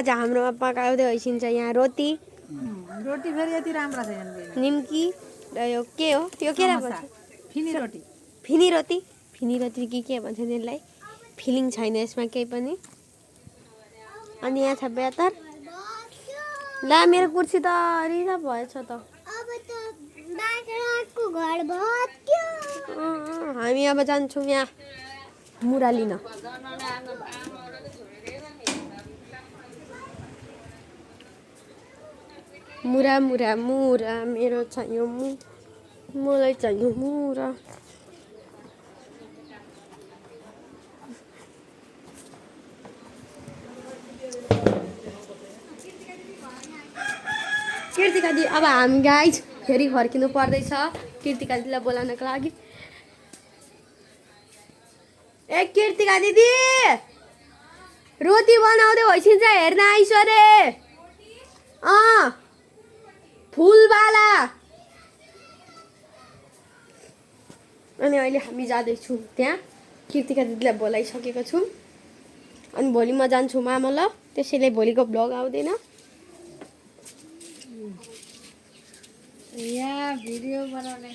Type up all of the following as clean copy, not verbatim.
आज हाम्रोमा पकाउँदै हैसिन्छ यहाँ रोटी रोटी फेरि यति राम्रो छैन निम्की र यो के हो यो के भन्छ फिनी रोटी फिनी रोटी के भन्छ यसलाई फिलिङ छैन यसमा केही पनि अनि यहाँ छ बेतर ला मेरो कुर्सी त रिजर्भ भएछ त हामी अब जान्छौँ यहाँ मुरा लिन मुरा मुरा मुरा मेरो चाहियो मलाई चाहियो मुरा कीर्तिका दिदी अब हामी गाइज फेरि फर्किनु पर्दैछ कीर्तिका दिदीलाई बोलाउनको लागि ए कीर्तिका दिदी रोटी बनाउँदै हैसिन्छ हेर्न आइस रे फुलवाला अनि अहिले हामी जाँदैछौँ त्यहाँ कीर्तिका दिदीलाई बोलाइसकेको छौँ अनि भोलि म जान्छु मामा ल त्यसैले भोलिको भ्लग आउँदैन यहाँ भिडियो बनाउने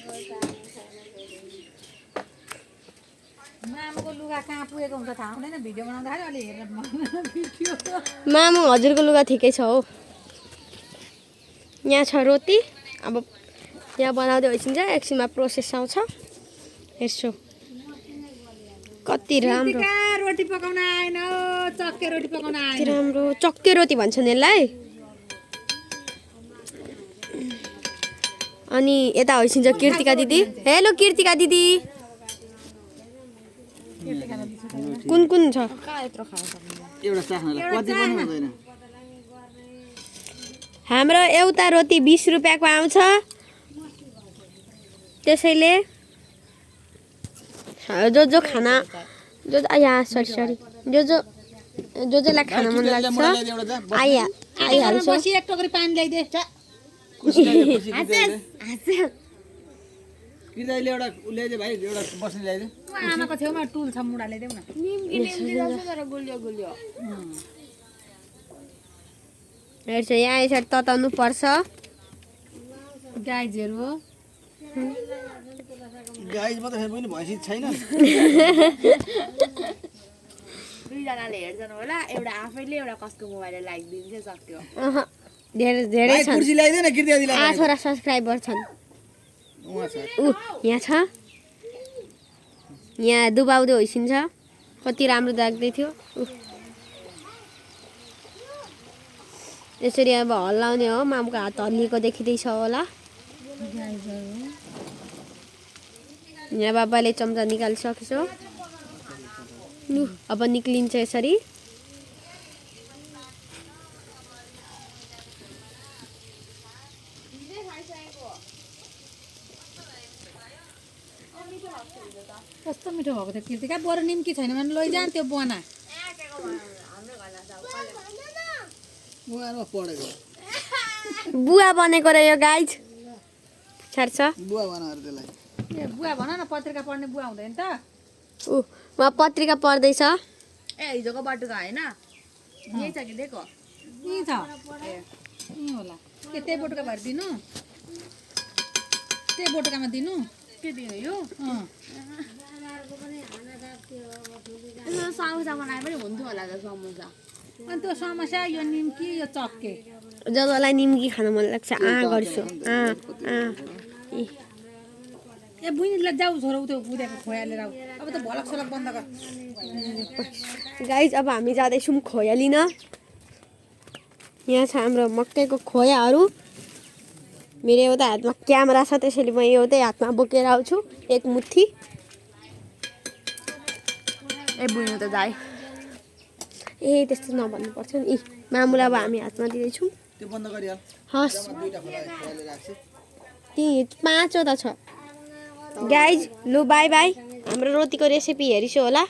मामुको लुगा कहाँ पुगेको हुन्छ थाहा हुँदैन भिडियो बनाउँदाखेरि अलि हेरेर भिडियो मामु हजुरको लुगा ठिकै छ हो यहाँ छ रोटी अब यहाँ बनाउँदै हैसिन्छ एकछिनमा प्रोसेस आउँछ हेर्छु कति राम्रो रोटी पकाउन आएन चक्के रोटी पकाउन आएन राम्रो चक्के रोटी भन्छन् यसलाई अनि यता हैसिन्छ कीर्तिका दिदी हेलो कीर्तिका दिदी कुन कुन छ हाम्रो एउटा रोटी 20 रुपैयाँको आउँछ त्यसैले जो खाना जो यहाँ सरी जोलाई खाना मन लाग्छ आइहाल्छ एक टोकरी पानी ल्याइदे आमाको छेउमा टुल छ मुढा ल्याइदेऊ न हेर्छ यहाँ यसरी तताउनु पर्छ गाइजहरू हो गाइज मात्रै पनि भैँसी छैन दुईजनाले हेर्छन् होला एउटा आफैले एउटा कसको मोबाइलले लाइक दिन्छ सक्यो धेरै छन् कुर्सी ल्याइदेन कीर्तिका दिदीलाई 8 वटा सब्स्क्राइबर छन् यहाँ छ यहाँ डुबाउँदै होइसिन्छ कति राम्रो देख्दै थियो यसरी अब हल्लाउने हो मामुको हात हल्लिएको देखिँदैछ होला यहाँ बाबाले चम्चा निकालिसकेछ अब निक्लिन्छ यसरी कस्तो मिठो भएको थियो कीर्तिका बरु निम्की छैन भने लैजान त्यो बना बुवा बनेको र यो गाइज छाड्छ बुवा बनाएर त्यसलाई ए बुवा भन न पत्रिका पढ्ने बुवा हुँदैन त म पत्रिका पढ्दैछ ए हिजोको बटुका होइन यही छ कि दिएको यही छ यही होला के त्यही बोटुका भएर दिनु त्यही बोटुकामा दिनु के दिनु यो अँ समोसा बनाए पनि हुन्थ्यो होला त समोसा अनि त्यो समस्या यो निम्की यो चक्के जसलाई निम्की खान मन लाग्छ गर्छु ए बुइनीलाई जाऊ छोरा त्यो बुझेको खोया लिएर आऊ अब त भलक सलक बन्द गर गाइज अब हामी जाँदैछौँ खोया लिन यहाँ छ हाम्रो मकैको खोयाहरू मेरो एउटा हातमा क्यामेरा छ त्यसैले म एउटै हातमा बोकेर आउँछु एक मुठी ए बुझ्नु त जाए ए त्यस्तो नभन्नु पर्छ नि मामुलाई अब हामी हातमा दिँदैछौँ त्यो बन्द गरिहाल हस् दुईटा खोला खोलाले राख्छ ती 5 वटा छ गाइज लु बाई बाई हाम्रो रोटीको रेसिपी हेरिसो होला